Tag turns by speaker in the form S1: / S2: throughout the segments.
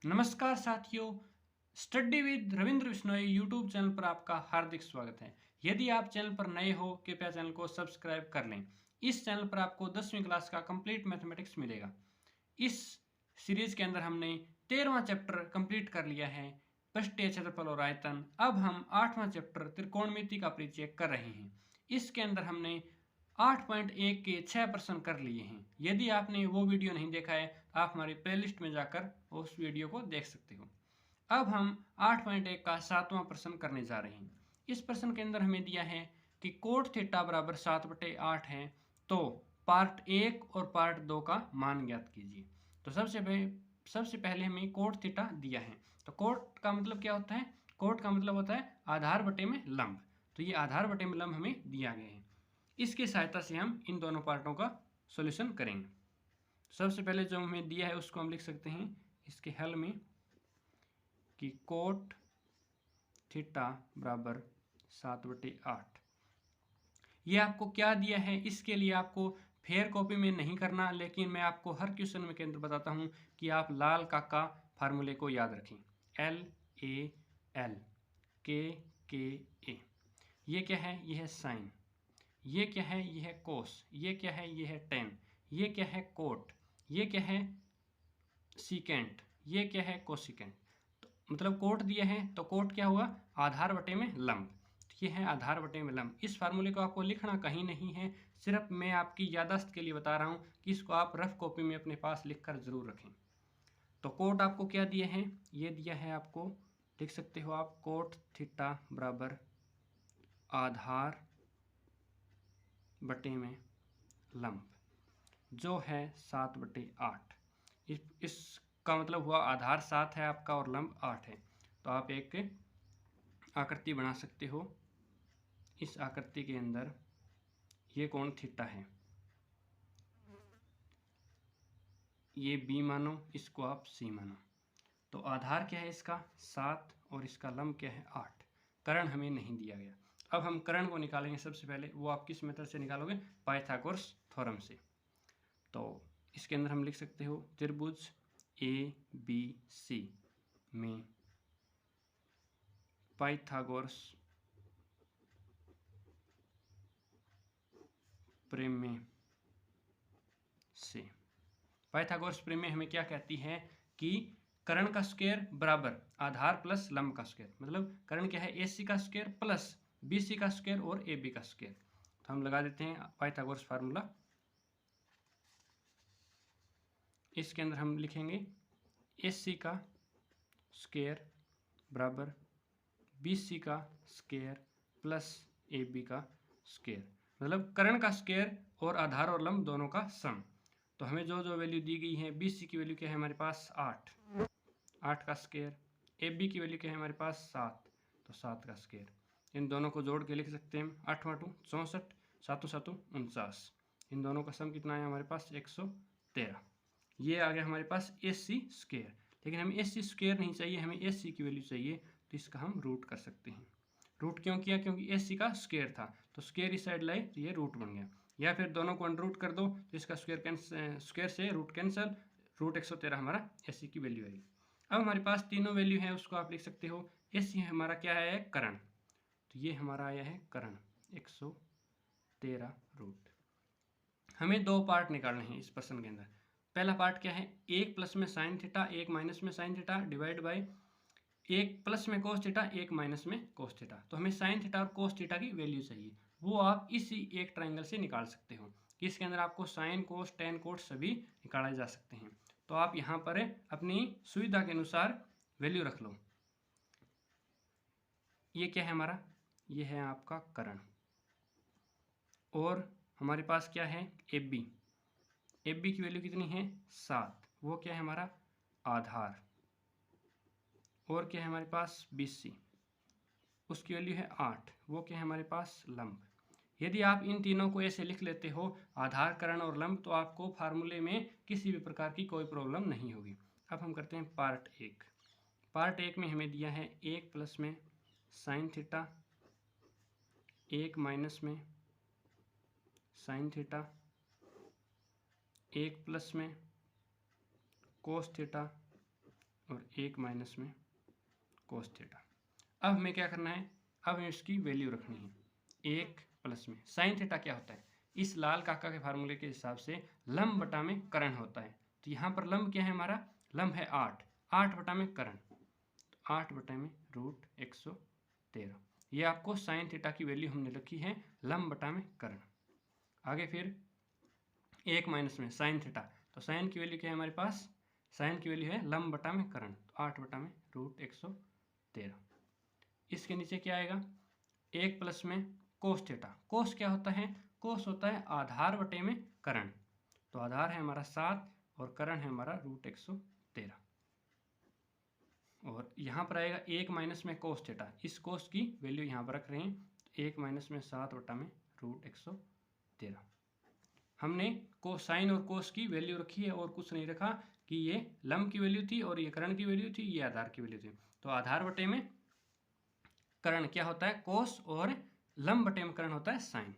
S1: नमस्कार साथियों, study with Ravindra Bishnoi YouTube channel पर आपका हार्दिक स्वागत है। यदि आप चैनल पर नए हो, कृपया चैनल को सब्सक्राइब कर लें। इस चैनल पर आपको 10वीं क्लास का कंप्लीट मैथमेटिक्स मिलेगा। इस सीरीज के अंदर हमने 13वां चैप्टर कंप्लीट कर लिया है, पृष्ठीय क्षेत्रफल और आयतन। अब हम 8वां चैप्टर त्रिकोणमिति का परिचय कर रहे हैं। इसके अंदर हमने 8.1 के 6 प्रश्न कर लिए हैं। यदि आपने वो वीडियो नहीं देखा है तो आप हमारी प्लेलिस्ट में जाकर उस वीडियो को देख सकते हो। अब हम 8.1 का 7वां प्रश्न करने जा रहे हैं। इस प्रश्न के अंदर हमें दिया है कि कोट थीटा बराबर 7/8 है, तो पार्ट 1 और पार्ट 2 का मान ज्ञात कीजिए। तो सबसे पहले हमें कोट थीटा दिया है। तो कोट का मतलब क्या होता है? कोट का मतलब होता है आधार बटे में लंब। तो ये आधार बटे में लंब हमें दिया गया है। इसकी सहायता से हम इन दोनों पार्टों का सॉल्यूशन करेंगे। सबसे पहले जो हमें दिया है उसको हम लिख सकते हैं इसके हल में कि कोट थीटा बराबर 7/8। ये आपको क्या दिया है, इसके लिए आपको फेयर कॉपी में नहीं करना, लेकिन मैं आपको हर क्वेश्चन में केंद्र बताता हूँ कि आप लाल काका फार्मूले को याद रखें। LAL KKA। ये क्या है? ये है साइन। ये क्या है? ये है कोस। ये क्या है? ये है टेन। ये क्या है? कोट। ये क्या है? सीकेंट। ये क्या है? कोसिकेंट। तो मतलब कोट दिया है तो कोट क्या हुआ? आधार बटे में लंब। ये है आधार बटे में लंब। इस फार्मूले को आपको लिखना कहीं नहीं है, सिर्फ मैं आपकी याददाश्त के लिए बता रहा हूँ कि इसको आप रफ कॉपी में अपने पास लिखकर जरूर रखें। तो कोट आपको क्या दिया है? ये दिया है आपको, लिख सकते हो आप, कोट थीटा बराबर आधार बटे में लंब, जो है 7/8। इसका मतलब हुआ आधार 7 है आपका और लंब 8 है। तो आप एक आकृति बना सकते हो। इस आकृति के अंदर ये कोण थीटा है, ये बी मानो, इसको आप सी मानो। तो आधार क्या है इसका? 7 और इसका लंब क्या है? 8। कर्ण हमें नहीं दिया गया। अब हम कर्ण को निकालेंगे। सबसे पहले वो आप किस मेथड से निकालोगे? पाइथागोरस थ्योरम से। तो इसके अंदर हम लिख सकते हो त्रिभुज ABC में पाइथागोरस प्रमेय से। पाइथागोरस प्रमेय हमें क्या कहती है कि कर्ण का स्क्वायर बराबर आधार प्लस लंब का स्क्वायर। मतलब कर्ण क्या है? AC का स्क्वायर प्लस BC का स्क्वायर और AB का स्क्वायर। तो हम लगा देते हैं पाइथागोरस फार्मूला। इसके अंदर हम लिखेंगे AC का स्क्वायर बराबर BC का स्क्वायर प्लस AB का स्क्वायर। मतलब कर्ण का स्क्वायर और आधार और लंब दोनों का सम। तो हमें जो जो वैल्यू दी गई है, BC की वैल्यू क्या है हमारे पास? 8 का स्क्वायर। AB की वैल्यू क्या है हमारे पास? 7, तो 7 का स्क्वायर। इन दोनों को जोड़ के लिख सकते हैं 8 × 2 = 64, 7 × 7 = 49। इन दोनों का सम कितना है हमारे पास? 113। ये आ गया हमारे पास AC स्क्वायर। लेकिन हमें AC स्क्वायर नहीं चाहिए, हमें AC की वैल्यू चाहिए। तो इसका हम रूट कर सकते हैं। रूट क्यों किया? क्योंकि AC का स्क्वायर था, तो स्क्वायर इस साइड लाए तो ये रूट बन गया। या फिर दोनों को अंडर रूट कर दो तो इसका स्क्वायर से रूट कैंसिल, रूट 113 हमारा AC की वैल्यू आएगी। अब हमारे पास तीनों वैल्यू है, उसको आप लिख सकते हो। AC हमारा क्या है? कर्ण। तो ये हमारा आया है कर्ण 113 रूट। हमें दो पार्ट निकालने हैं इस प्रश्न के अंदर। पहला पार्ट क्या है? 1 प्लस में साइन थीटा, 1 माइनस में sine theta, divide by 1 plus में कोस थीटा, 1 माइनस में कोस थीटा। तो हमें साइन थीटा और कोस थीटा की वैल्यू चाहिए। वो आप इसी एक ट्राइंगल से निकाल सकते हो। इसके अंदर आपको साइन, कोस, टेन, कोट सभी निकाले जा सकते हैं। तो आप यहाँ पर अपनी सुविधा के अनुसार वैल्यू रख लो। ये क्या है हमारा? ये है आपका कर्ण। और हमारे पास क्या है? AB। AB की वैल्यू कितनी है? 7। वो क्या है हमारा? आधार। और क्या है हमारे पास? BC, उसकी वैल्यू है 8। वो क्या है हमारे पास? लंब। यदि आप इन तीनों को ऐसे लिख लेते हो, आधार, कर्ण और लंब, तो आपको फार्मूले में किसी भी प्रकार की कोई प्रॉब्लम नहीं होगी। अब हम करते हैं पार्ट 1। पार्ट 1 में हमें दिया है 1 प्लस में साइन थीटा, 1 माइनस में साइन थीटा, 1 प्लस में कोस थीटा और 1 माइनस में कोस थीटा। अब हमें क्या करना है, अब हमें इसकी वैल्यू रखनी है। 1 प्लस में साइन थीटा क्या होता है, इस लाल काका के फार्मूले के हिसाब से लंब बटा में करण होता है। तो यहाँ पर लंब क्या है, हमारा लंब है 8, 8 बटा में करण, तो 8 बटा में रूट 113। ये आपको साइन थीटा की वैल्यू हमने रखी है, लंब बटा में करण। आगे फिर 1 माइनस में साइन थीटा, तो साइन की वैल्यू क्या है हमारे पास, साइन की वैल्यू है लंब बटा में करण, तो 8 बटा में रूट 113। इसके नीचे क्या आएगा, 1 प्लस में कोस थीटा। कोस क्या होता है, कोस होता है आधार बटे में करण, तो आधार है हमारा 7 और करण है हमारा रूट 113। और यहाँ पर आएगा 1 माइनस में कोस थीटा, इस कोस की वैल्यू यहाँ पर रख रहे हैं, तो 1 माइनस में 7 बटा में रूट 113। हमने कोसाइन और कोस की वैल्यू रखी है और कुछ नहीं रखा, कि ये लंब की वैल्यू थी और ये करण की वैल्यू थी, ये आधार की वैल्यू थी। तो आधार बटे में करण क्या होता है, कोस, और लंब बटे में करण होता है साइन।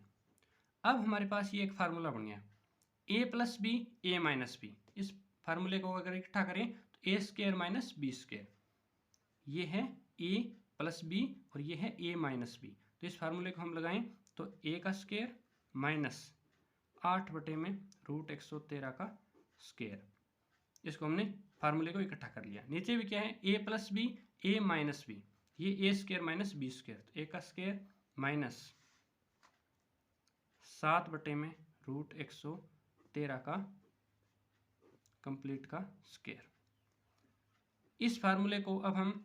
S1: अब हमारे पास ये एक फार्मूला बन गया, ए प्लस बी ए माइनस बी। इस फार्मूले को अगर इकट्ठा करें तो ए स्क्वायर माइनस बी स्क्वायर, ये है ए प्लस बी और ये है ए माइनस बी। तो इस फार्मूले को हम लगाएं तो ए का स्क्वायर माइनस 8 बटे में रूट 113 का स्क्वायर। इसको हमने फार्मूले को इकट्ठा कर लिया। नीचे भी क्या है, ए प्लस बी ए माइनस बी, ये ए स्क्वायर माइनस बी स्क्वायर, तो ए का स्क्वायर माइनस 7 बटे में रूट 113 का कंप्लीट का स्क्वायर। इस फार्मूले को अब हम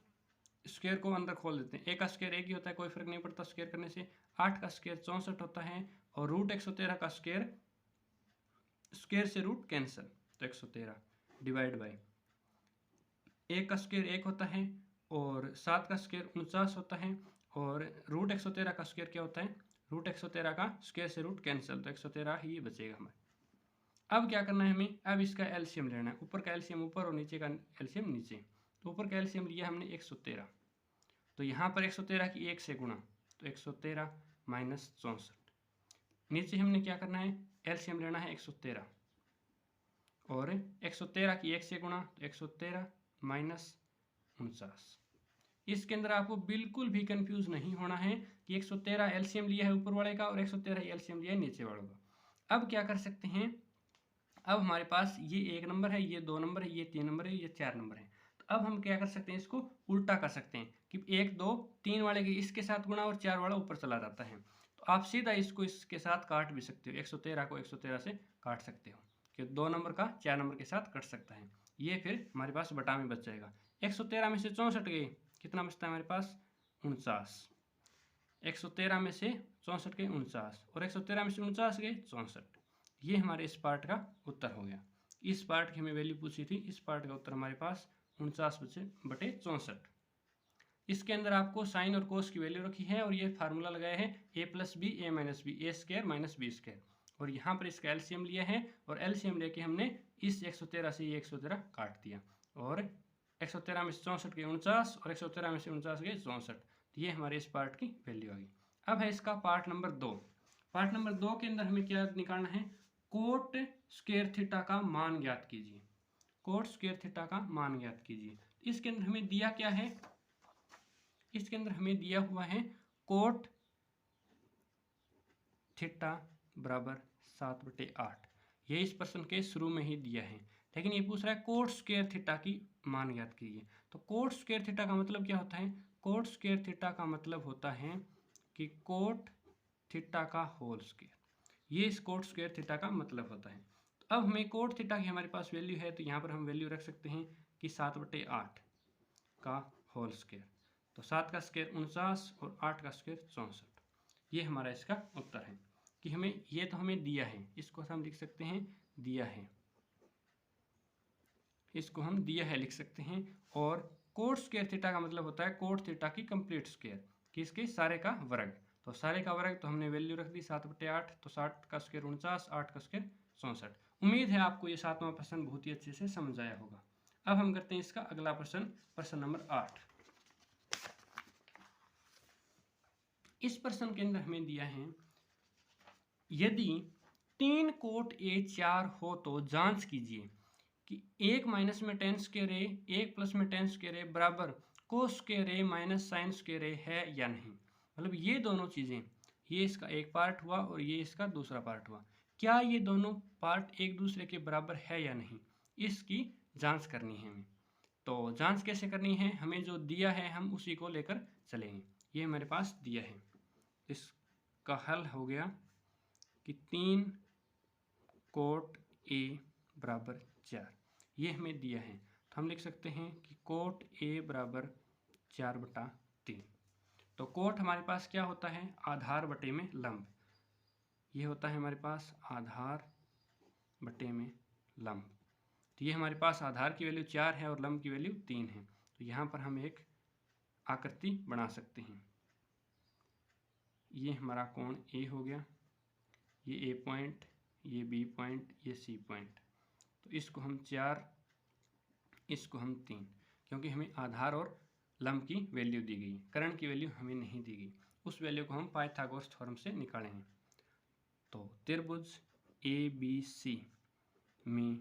S1: स्क्वायर को अंदर खोल देते हैं। ए का स्क्वायर एक ही होता है, कोई फर्क नहीं पड़ता स्क्वायर करने से। 8 का स्क्वायर 64 होता है और रूट 113 का स्क्वायर, स्क्वायर से रूट कैंसिल, तो 113 डिवाइड बाई 1 का स्क्वायर 1 होता है और 7 का स्क्वायर 49 होता है, और रूट 113 का स्क्वायर क्या होता है, रूट 113 का स्क्वायर से रूट कैंसिल, तो 113 ही बचेगा हमारे। अब क्या करना है हमें, अब इसका एलसीएम लेना है, ऊपर का एलसीएम ऊपर और नीचे का एलसीएम नीचे। तो ऊपर का एलसीएम लिया हमने 113, तो यहाँ पर 113 की 1 से गुणा, तो 113 माइनस 64। नीचे हमने क्या करना है, एलसीएम लेना है 113, और 113 की 1 से गुणा, तो 113 माइनस 49। इसके अंदर आपको बिल्कुल भी कंफ्यूज नहीं होना है कि 113 एलसीएम लिया है ऊपर वाले का और 113 एलसीएम लिया है नीचे वालों का। अब क्या कर सकते हैं, अब हमारे पास ये 1 नंबर है, ये 2 नंबर है, ये 3 नंबर है, ये 4 नंबर है। तो अब हम क्या कर सकते हैं, इसको उल्टा कर सकते हैं कि 1 2 3 वाले के इसके साथ गुणा और 4 वाला ऊपर चला जाता है। तो आप सीधा इसको इसके साथ काट भी सकते हो, 113 को 113 से काट सकते हो, कि 2 नंबर का 4 नंबर के साथ कट सकता है। ये फिर हमारे पास बटा में बच जाएगा। 113 में से 64 गए, कितना बचता है हमारे पास, 49। 113 में से 64 गए 49, और 113 में से 49 गए 64। ये हमारे इस पार्ट का उत्तर हो गया। इस पार्ट की हमें वैल्यू पूछी थी, इस पार्ट का उत्तर हमारे पास 49 बटे 64। इसके अंदर आपको साइन और कोस की वैल्यू रखी है और ये फार्मूला लगाया है ए प्लस बी ए माइनस बी, ए स्क्वायर माइनस बी स्क्वायर, और यहाँ पर इसका एलसीएम लिया है और एलसीएम लेके हमने इस 113 से ये 113 काट दिया, और 113 में से 64 के 49 और 113 में से 49 के 64। तो ये हमारे इस पार्ट की वैल्यू आ गई। अब है इसका पार्ट नंबर 2। पार्ट नंबर 2 के अंदर हमें क्या निकालना है, कोट स्क्वायर थीटा का मान ज्ञात कीजिए। कोट स्क्वायर थीटा का मान ज्ञात कीजिए। इसके अंदर हमें दिया क्या है, इसके अंदर हमें दिया हुआ है कोट थीटा बराबर 7/8। ये इस प्रश्न के शुरू में ही दिया है, लेकिन ये पूछ रहा है कोट स्क्वायर थीटा की मान ज्ञात कीजिए। तो कोट स्क्वायर थीटा का मतलब क्या होता है, कोट स्क्वायर थीटा का मतलब होता है कि कोट थीटा का होल स्क्वायर, ये इस कोट स्क्वायर थीटा का मतलब होता है। तो अब हमें कोट थीटा की हमारे पास वैल्यू है, तो यहाँ पर हम वैल्यू रख सकते हैं कि 7/8 का होल स्क्वायर, तो 7 का स्क्वायर 49 और 8 का स्क्वायर 64। ये हमारा इसका उत्तर है कि हमें ये तो हमें दिया है, इसको हम लिख सकते हैं दिया है, इसको हम दिया है लिख सकते हैं। और कोट स्क्वायर थीटा का मतलब होता है कोट थीटा की कंप्लीट स्क्वायर, कि इसके सारे का वर्ग, तो सारे का वर्ग, तो हमने वैल्यू रख दी 7/8, तो 7 का स्क्वायर 49, 8 का स्क्वायर 64। उम्मीद है आपको ये 7वां प्रश्न बहुत ही अच्छे से समझ आया होगा। अब हम करते हैं इसका अगला प्रश्न, प्रश्न नंबर 8। इस प्रश्न के अंदर हमें दिया है, यदि 3 कोट A4 हो तो जांच कीजिए कि 1 माइनस में टेन स्क्वायर ए 1 प्लस में टेन स्क्वायर ए बराबर कोस स्क्वायर ए माइनस साइन स्क्वायर ए है या नहीं। मतलब ये दोनों चीज़ें, ये इसका एक पार्ट हुआ और ये इसका दूसरा पार्ट हुआ, क्या ये दोनों पार्ट एक दूसरे के बराबर है या नहीं, इसकी जांच करनी है हमें। तो जांच कैसे करनी है, हमें जो दिया है हम उसी को लेकर चलेंगे। ये हमारे पास दिया है, इसका हल हो गया कि 3 कोट ए बराबर 4, ये हमें दिया है। तो हम लिख सकते हैं कि कोट ए बराबर 4/3। तो कोट हमारे पास क्या होता है, आधार बटे में लंब। ये होता है हमारे पास आधार बटे में लंब। तो ये हमारे पास आधार की वैल्यू 4 है और लंब की वैल्यू 3 है। तो यहाँ पर हम एक आकृति बना सकते हैं। ये हमारा कोण ए हो गया, ये ए पॉइंट, ये बी पॉइंट, ये सी पॉइंट। तो इसको हम 4, इसको हम 3, क्योंकि हमें आधार और लंब की वैल्यू दी गई, कर्ण की वैल्यू हमें नहीं दी गई। उस वैल्यू को हम पाइथागोरस थ्योरम से निकालेंगे। तो त्रिभुज ए बी सी में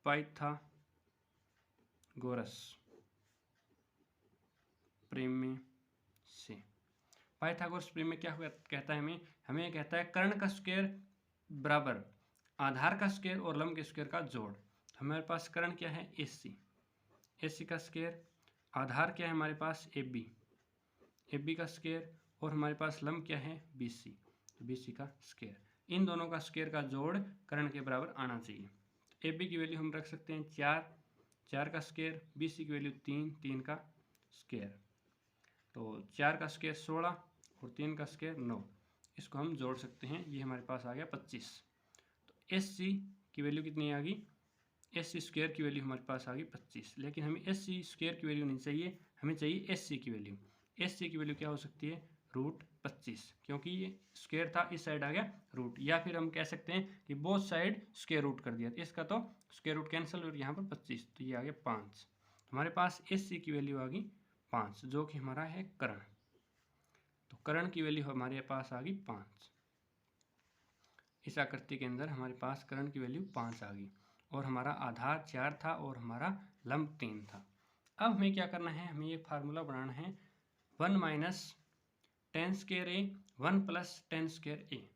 S1: पाइथागोरस प्रमेय से, पाइथागोरस प्रमेय क्या कहता है हमें कहता है कर्ण का स्क्वायर बराबर आधार का स्क्वायर और लंब के स्क्वायर का जोड़। हमारे पास कर्ण क्या है, AC, AC का स्क्वायर, आधार क्या है हमारे पास AB, AB का स्क्वायर, और हमारे पास लंब क्या है BC, तो BC का स्क्वायर। इन दोनों का स्क्वायर का जोड़ कर्ण के बराबर आना चाहिए। तो AB की वैल्यू हम रख सकते हैं 4, 4 का स्क्वायर, BC की वैल्यू 3, 3 का स्क्वायर। तो 4 का स्क्वायर 16 और 3 का स्क्वायर 9, इसको हम जोड़ सकते हैं। ये हमारे पास आ गया 25। तो SC की वैल्यू कितनी आ गई, SC स्क्वायर की वैल्यू हमारे पास आ गई 25। लेकिन हमें SC स्क्वायर की वैल्यू नहीं चाहिए, हमें चाहिए SC की वैल्यू। SC की वैल्यू क्या हो सकती है, √25, क्योंकि ये स्क्वायर था, इस साइड आ गया रूट। या फिर हम कह सकते हैं कि बोथ साइड स्क्वायर रूट कर दिया, तो इसका तो स्क्वायर रूट कैंसिल और यहाँ पर 25, तो ये आ गया 5। हमारे पास SC की वैल्यू आ गई 5, जो कि हमारा है कर्ण। तो कर्ण की वैल्यू हमारे पास आ गई 5। इस आकृति के अंदर हमारे पास कर्ण की वैल्यू 5 आ गई और हमारा आधार 4 था और हमारा लंब 3 था। अब हमें क्या करना है, हमें ये फार्मूला बनाना है 1 माइनस टेन स्क्वायर ए 1 प्लस टेन स्क्वायर ए।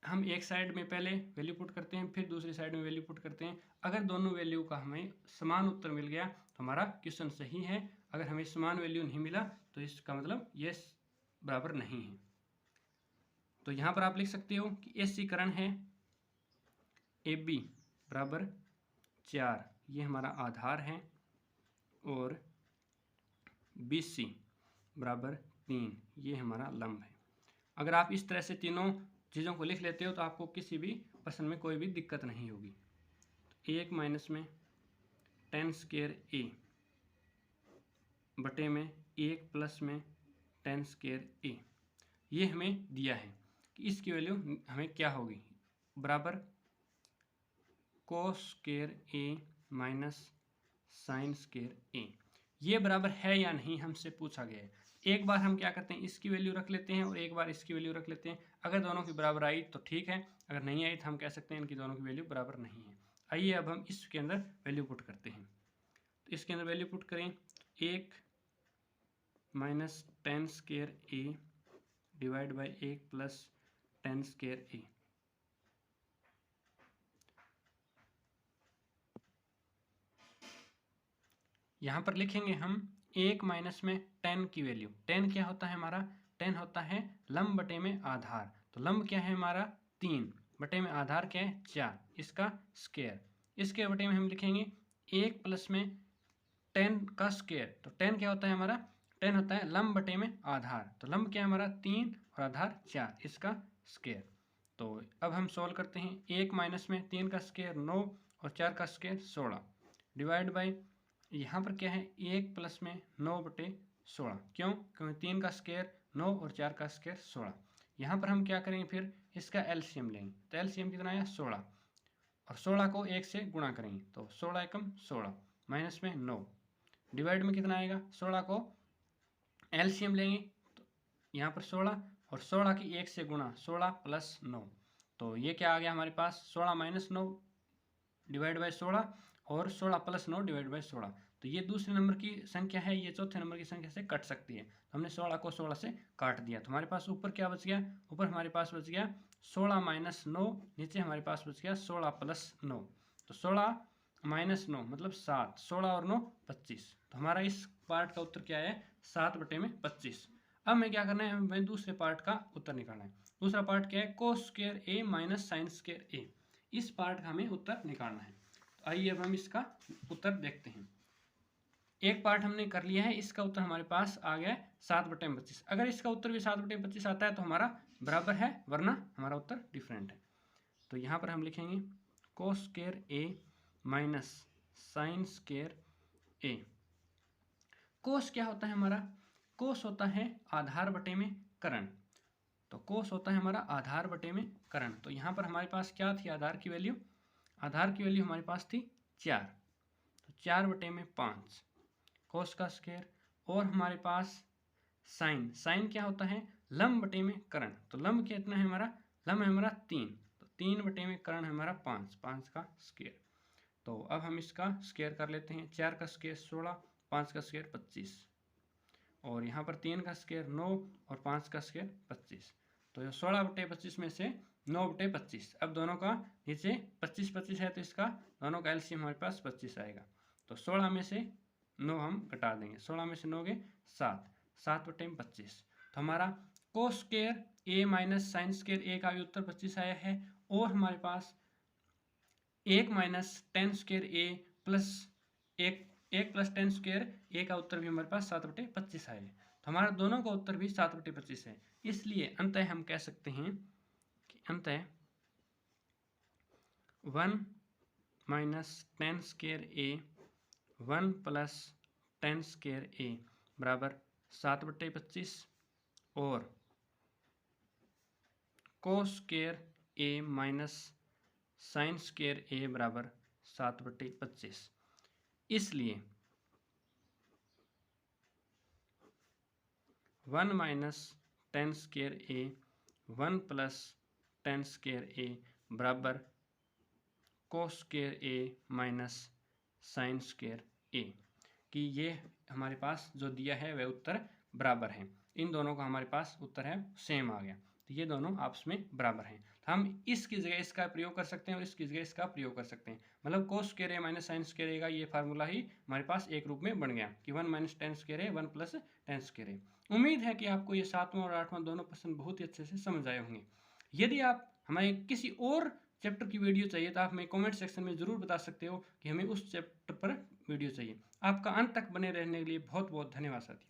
S1: हम एक साइड में पहले वैल्यू पुट करते हैं, फिर दूसरी साइड में वैल्यू पुट करते हैं। अगर दोनों वैल्यू का हमें समान उत्तर मिल गया तो हमारा क्वेश्चन सही है। अगर हमें समान वैल्यू नहीं मिला तो इसका मतलब ये बराबर नहीं है। तो यहाँ पर आप लिख सकते हो कि SC कर्ण है, AB बराबर 4, ये हमारा आधार है, और BC बराबर 3, ये हमारा लंब है। अगर आप इस तरह से तीनों चीज़ों को लिख लेते हो तो आपको किसी भी प्रश्न में कोई भी दिक्कत नहीं होगी। तो 1 माइनस में टेन स्क्वायर ए बटे में 1 प्लस में टेन स्क्वायर ए, ये हमें दिया है कि इसकी वैल्यू हमें क्या होगी, बराबर कोस स्क्वायर ए माइनस साइन स्क्वायर ए। ये बराबर है या नहीं हमसे पूछा गया है। एक बार हम क्या करते हैं, इसकी वैल्यू रख लेते हैं और एक बार इसकी वैल्यू रख लेते हैं। अगर दोनों की बराबर आई तो ठीक है, अगर नहीं आई तो हम कह सकते हैं इनकी दोनों की वैल्यू बराबर नहीं है। आइए अब हम इसके अंदर वैल्यू पुट करते हैं। तो इसके अंदर वैल्यू पुट करें, 1 minus tan square A divide by 1 plus tan square A. यहाँ पर लिखेंगे हम 1 माइनस में टेन की वैल्यू। टेन क्या होता है हमारा, टेन होता है लंब बटे में आधार। तो लंब क्या है हमारा 3 बटे में आधार क्या है 4, इसका स्क्वायर। इसके बटे में हम लिखेंगे 1 प्लस में टेन का स्क्वायर। तो टेन क्या होता है हमारा, टेन होता है लंब बटे में आधार। तो लंब क्या है हमारा 3 और आधार 4, इसका स्क्वायर। तो अब हम सॉल्व करते हैं। 1 माइनस में 3 का स्क्वायर 9 और 4 का स्क्वायर 16 डिवाइड बाई, यहाँ पर क्या है 1 प्लस में 9/16। क्यों, क्योंकि 3 का स्क्वायर 9 और 4 का स्क्वायर 16। यहाँ पर हम क्या करेंगे, फिर इसका एलसीएम लेंगे। तो एलसीएम कितना है 16, और 16 को 1 से गुणा करेंगे तो 16 एकम 16 माइनस में 9 डिवाइड में कितना आएगा, 16 को एलसीएम लेंगे तो यहाँ पर 16 और 16 की 1 से गुणा 16 प्लस 9, तो ये क्या आ गया हमारे पास 16 माइनस 9 डिवाइड बाई 16 और 16 प्लस 9 डिवाइड बाई 16। तो ये दूसरे नंबर की संख्या है, ये चौथे नंबर की संख्या से कट सकती है। तो हमने 16 को 16 से काट दिया। तो हमारे पास ऊपर क्या बच गया, ऊपर हमारे पास बच गया 16 माइनस 9, नीचे हमारे पास बच गया 16 प्लस 9। तो 16 माइनस 9 मतलब 7, 16 और 9 25। तो हमारा इस पार्ट का उत्तर क्या है, 7/25। अब हमें क्या करना है, हमें दूसरे पार्ट का उत्तर निकालना है। दूसरा पार्ट क्या है, कोस स्क्वायर ए माइनस साइन स्क्वायर ए। इस पार्ट का हमें उत्तर निकालना है। तो आइए अब हम इसका उत्तर देखते हैं। एक पार्ट हमने कर लिया है, इसका उत्तर हमारे पास आ गया 7/25। अगर इसका उत्तर भी 7/25 आता है तो हमारा बराबर है, वरना हमारा उत्तर डिफरेंट है। तो यहाँ पर हम लिखेंगे कोस स्क्वायर ए माइनस साइन स्क्वायर ए। कोस क्या होता है हमारा, कोस होता है आधार बटे में करण। तो कोस होता है हमारा आधार बटे में करण। तो यहाँ पर हमारे पास क्या थी आधार की वैल्यू, आधार की वैल्यू हमारे पास थी 4। तो 4/5 कोस का स्क्वायर। और हमारे पास साइन, साइन क्या होता है लंब बटे में करण। तो लंब कितना है हमारा, लंब है हमारा 3। तो 3/करण है हमारा 5, 5 का स्क्वायर। तो अब हम इसका स्क्वायर कर लेते हैं। 4 का स्क्वायर 16, 5 का स्क्वायर 25, और यहाँ पर 3 का स्क्वायर 9 और 5 का स्क्वायर 25। तो 16/25 में से 9/25। अब दोनों का नीचे 25 है तो इसका दोनों का एलसीएम हमारे पास 25 आएगा। तो 16 में से 9 हम घटा देंगे, 16 में से 9 गए 7, 7/25। तो हमारा कोस स्क्वायर ए माइनस साइन स्क्वायर ए का भी उत्तर 25 आया है। और हमारे पास 1 माइनस टेन स्क्वायर ए प्लस 1 प्लस टेन स्क्वायर ए का उत्तर भी हमारे पास 7/25 आया है। तो हमारा दोनों का उत्तर भी 7/25 है। इसलिए अंततः हम कह सकते हैं कि अंततः 1 माइनस टेन स्क्वायर ए 1 प्लस टेन स्क्वायर ए बराबर 7/25 और कोस स्क्वायर ए माइनस साइन स्क्वायर ए बराबर 7/25। इसलिए 1 माइनस टेन स्क्वायर ए 1 प्लस टेन स्क्वायर ए बराबर कोस स्क्वायर ए माइनस साइन स्क्वायर ए कि ये हमारे पास जो दिया है वह उत्तर बराबर है। इन दोनों का हमारे पास उत्तर है सेम आ गया। तो ये दोनों आपस में बराबर हैं। तो हम इसकी जगह इसका प्रयोग कर सकते हैं और इसकी जगह इसका प्रयोग कर सकते हैं। मतलब कोस स्क्वायर ए माइनस साइन स्क्वायर ए का ये फार्मूला ही हमारे पास एक रूप में बन गया कि 1 माइनस टेन स्क्वायर ए 1 प्लस टेन स्क्वायर ए। उम्मीद है कि आपको ये 7वां और 8वां दोनों प्रश्न बहुत ही अच्छे से समझ आए होंगे। यदि आप हमें किसी और चैप्टर की वीडियो चाहिए तो आप हमें कमेंट सेक्शन में ज़रूर बता सकते हो कि हमें उस चैप्टर पर वीडियो चाहिए। आपका अंत तक बने रहने के लिए बहुत बहुत धन्यवाद साथियों।